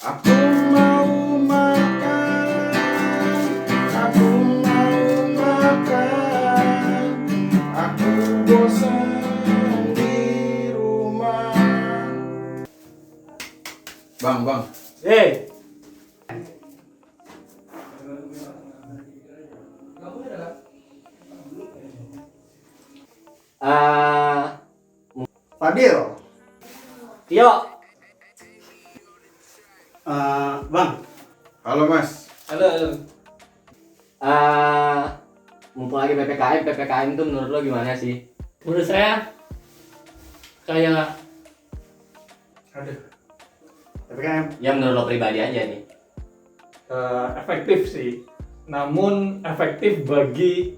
Aku mau makan, aku mau makan, aku bosan di rumah. Bang. Eh, Fadil, Tio. Bang, Halo Mas. Halo. Mumpung lagi PPKM itu menurut lo gimana sih? Menurut saya kayak PPKM. Ya menurut lo pribadi aja nih. efektif sih, namun efektif bagi,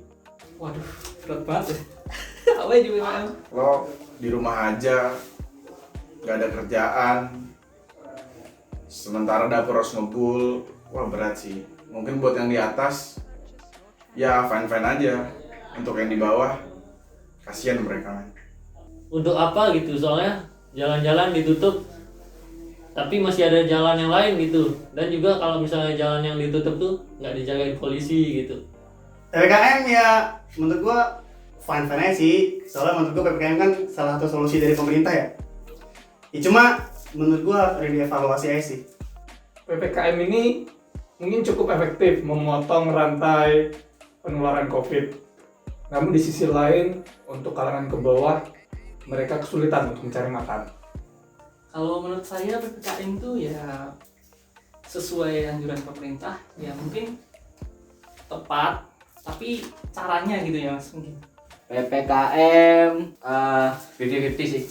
waduh, berat banget ya. Apa ya juga Pak? Lo di rumah aja, gak ada kerjaan, sementara dapur harus ngebul, wah berat sih. Mungkin buat yang di atas, ya fine-fine aja. Untuk yang di bawah, kasihan mereka man. Untuk apa gitu, soalnya jalan-jalan ditutup tapi masih ada jalan yang lain gitu, dan juga kalau misalnya jalan yang ditutup tuh nggak dijagain polisi gitu. PPKM ya menurut gua fine-fine aja sih. Soalnya menurut gua PPKM kan salah satu solusi dari pemerintah ya. Ya cuma menurut gua harus dievaluasi aja sih. PPKM ini mungkin cukup efektif memotong rantai penularan COVID. Namun di sisi lain, untuk kalangan ke bawah, mereka kesulitan untuk mencari makan. Kalau menurut saya PPKM itu ya sesuai anjuran pemerintah, ya mungkin tepat, tapi caranya gitu ya Mas mungkin. PPKM 50-50 sih.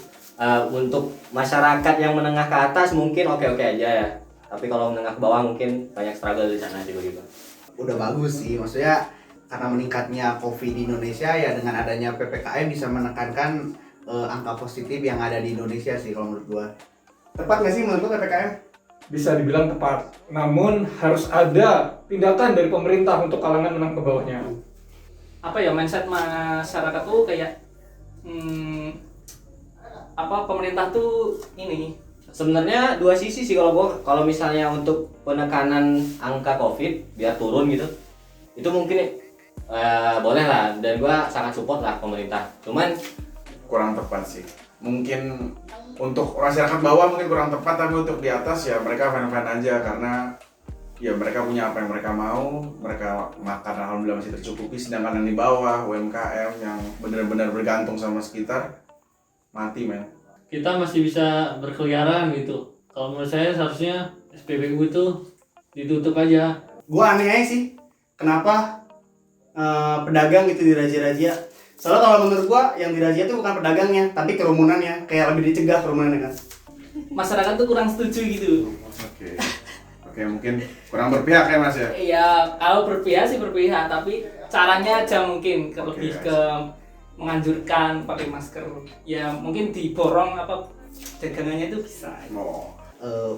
Untuk masyarakat yang menengah ke atas mungkin oke-oke aja ya. Tapi kalau menengah ke bawah mungkin banyak struggle di sana sih begitu. Udah bagus sih, maksudnya karena meningkatnya COVID di Indonesia ya, dengan adanya PPKM bisa menekankan angka positif yang ada di Indonesia sih kalau menurut gua. Tepat nggak sih menurut gua PPKM? Bisa dibilang tepat, namun harus ada tindakan dari pemerintah untuk kalangan menengah ke bawahnya. Apa ya, mindset masyarakat tuh kayak pemerintah tuh ini Sebenarnya dua sisi sih kalau misalnya untuk penekanan angka COVID biar turun gitu. Itu mungkin boleh lah, dan gua sangat support lah pemerintah. Cuman Kurang tepat sih. Mungkin untuk masyarakat bawah mungkin kurang tepat, tapi untuk di atas ya mereka fine-fine aja karena ya mereka punya apa yang mereka mau, mereka makan alhamdulillah masih tercukupi, sedangkan yang di bawah UMKM yang benar-benar bergantung sama sekitar mati men. Kita masih bisa berkeliaran gitu. Kalau menurut saya seharusnya SPBU itu ditutup aja. Gua aneh aja sih. Kenapa pedagang gitu dirazia-razia? Soalnya kalau menurut gua yang dirazia itu bukan pedagangnya, tapi kerumunannya. Kayak lebih dicegah kerumunannya kan. masyarakat tuh kurang setuju gitu. Oke, mungkin kurang berpihak ya Mas ya. Ya kalau berpihak sih berpihak, tapi caranya aja mungkin lebih ke menganjurkan pakai masker. Ya mungkin diborong dagangannya itu bisa. Oh.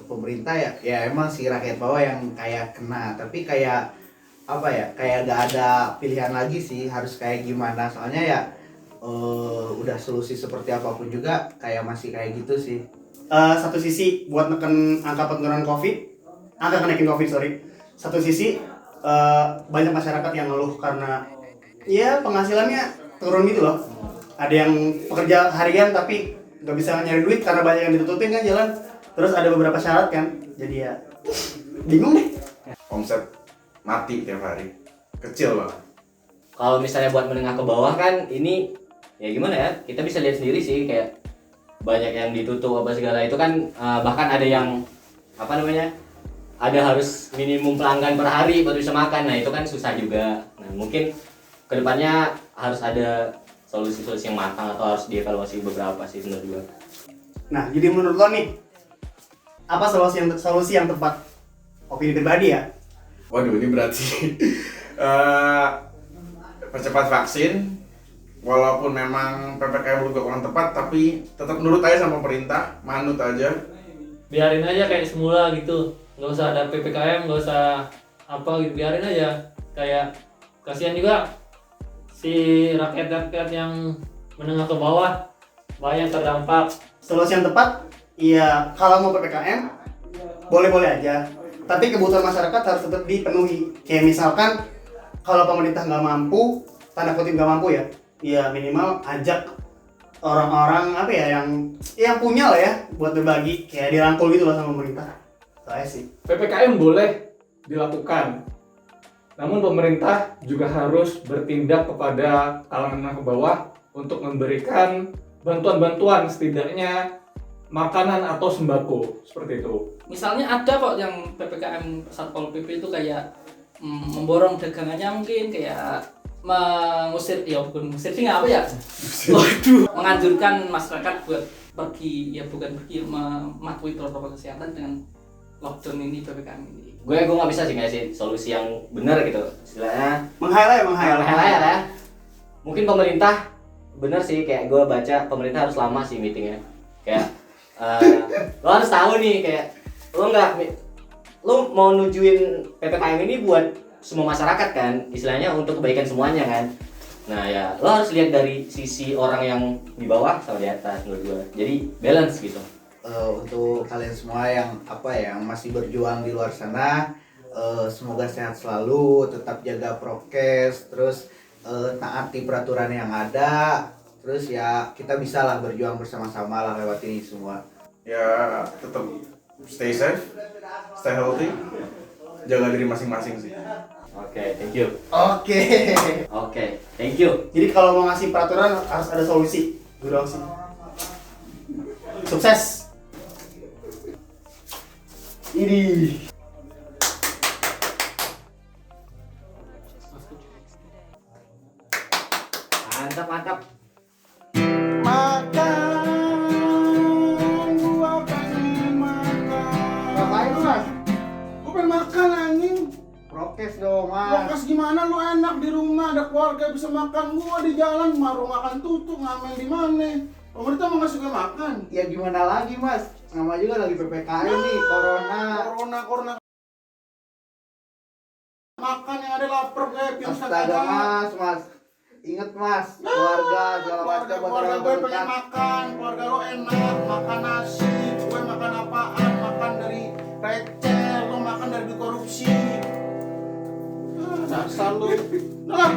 Pemerintah ya emang sih rakyat bawah yang kayak kena, tapi kayak apa ya, kayak gak ada pilihan lagi sih harus kayak gimana. Soalnya ya udah solusi seperti apapun juga kayak masih kayak gitu sih. Satu sisi buat neken angka penurunan kenaikan COVID, sorry. Satu sisi banyak masyarakat yang ngeluh karena ya penghasilannya turun gitu loh. Ada yang pekerja harian tapi nggak bisa nyari duit karena banyak yang ditutupin kan jalan. Terus ada beberapa syarat kan, jadi ya bingung deh. Omset mati tiap hari, kecil banget. kalau misalnya buat menengah ke bawah kan ini ya gimana ya, kita bisa lihat sendiri sih kayak banyak yang ditutup apa segala itu kan, bahkan ada yang ada harus minimum pelanggan per hari baru bisa makan. Nah itu kan susah juga. Nah mungkin kedepannya harus ada solusi-solusi yang matang atau harus dievaluasi beberapa sih menurut gua. Nah, jadi menurut lo nih, apa solusi yang tepat? Opini pribadi ya. Waduh, ini berat sih. Percepat vaksin, walaupun memang PPKM juga kurang tepat, tapi tetap nurut aja sama pemerintah, manut aja. Biarin aja kayak semula gitu. Nggak usah ada PPKM, nggak usah apa gitu. Biarin aja. Kayak kasihan juga si rakyat-rakyat yang menengah ke bawah banyak terdampak. Solusi yang tepat, ya kalau mau PPKM, boleh-boleh aja. Tapi kebutuhan masyarakat harus tetap dipenuhi. Kayak misalkan kalau pemerintah nggak mampu, tanda kutip nggak mampu ya minimal ajak orang-orang apa ya yang punya lah ya buat berbagi, kayak dirangkul gitu loh sama pemerintah. Saya sih. PPKM boleh dilakukan, namun pemerintah juga harus bertindak kepada kalangan menengah ke bawah untuk memberikan bantuan-bantuan, setidaknya makanan atau sembako, seperti itu. Misalnya ada kok yang PPKM Satpol PP itu kayak memborong dagangannya, mungkin kayak mengusir, ya bukan mengusir sih apa ya? Waduh, menganjurkan masyarakat buat pergi, ya bukan pergi, mematuhi protokol kesehatan dengan lockdown ini, PPKM ini. Gue nggak bisa sih ngasih solusi yang benar gitu. Istilahnya Menghayal ya. Mungkin pemerintah bener sih, kayak gue baca pemerintah harus lama sih meetingnya. Kayak lo harus tahu nih, kayak lo mau nujuin PPKM ini buat semua masyarakat kan, istilahnya untuk kebaikan semuanya kan. Nah ya lo harus lihat dari sisi orang yang di bawah sama di atas menurut gue. Jadi balance gitu. Untuk kalian semua yang yang masih berjuang di luar sana, semoga sehat selalu, tetap jaga prokes, terus taati peraturan yang ada, terus ya kita bisa lah berjuang bersama-sama lah lewat ini semua. Ya tetap stay safe, stay healthy, jaga diri masing-masing sih. Oke, thank you. Oke, Thank you. jadi kalau mau ngasih peraturan harus ada solusi. Gue doang sih. Sukses. Ini. Mantap. Ngapain lu, Mas? Gue pengen makan anjing. Prokes dong, Mas. Prokes gimana lu, enak di rumah, ada keluarga bisa makan. Gua di jalan warung makan tutup, ngamen di mana? Pemerintah mau nggak suka makan. Ya gimana lagi, Mas? Nama juga lagi PPKM nih, corona. Corona. Makan yang ada lapar kayak virus Astaga, Mas. Ingat, Mas, keluarga segala macam buat keluarga orang gue pengen terdekat. makan, keluarga lo enak, makan nasi, gue makan apaan, makan dari receh, lo makan dari korupsi. Dasar lu. Nah,